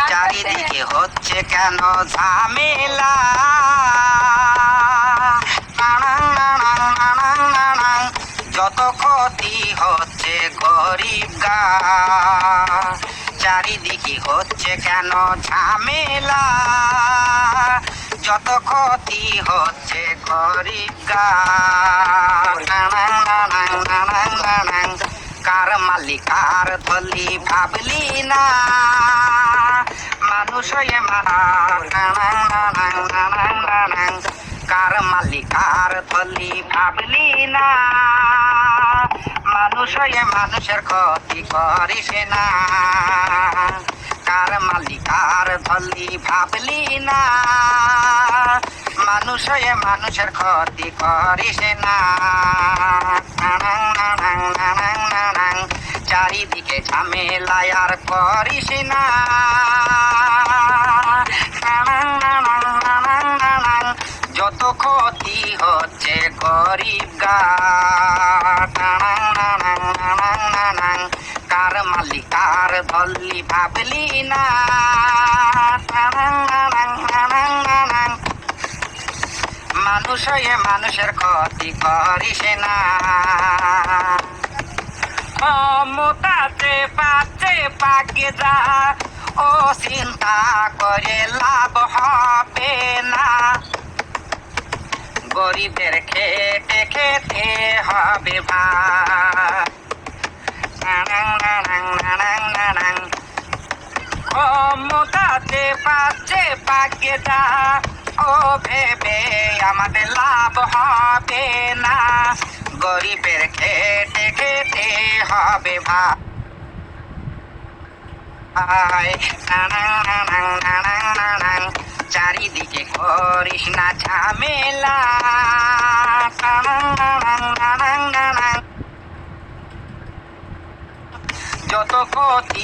চারিদিকে হচ্ছে কেন ঝামেলা, যত ক্ষতি হচ্ছে গরিব গা, চারিদিকে হচ্ছে কেন ঝামেলা, যত ক্ষতি হচ্ছে গরিব গা। কার মালিক কার ধলি ভাবলি না, মানুষ কার মালিক কার ধলি ভাবলি না, মানুষ মানুষের ক্ষতি করিস না। কার মালিক কার ধলি ভাবলি না, মানুষ মানুষের ক্ষতি করিস না। চারিদিকে ঝামেলায় আর করিস না, যত ক্ষতি হচ্ছে গরিব গা। কার মালিক কার ধলি ভাবলি না, মানুষ মানুষের ক্ষতি করিস না। ক্ষমতাতে পাচ্ছে পাকে যা, ও চিন্তা করে লাভ হবে না, গরিবের খেতে খেতে হবে ভাত। ক্ষমতাতে পাচ্ছে পাকে যা, ও ভেবে আমাদের লাভ হবে না, গরিবের খেতে খেতে হবে ভাই। চারিদিকে করিস না ঝামেলা, যত ক্ষতি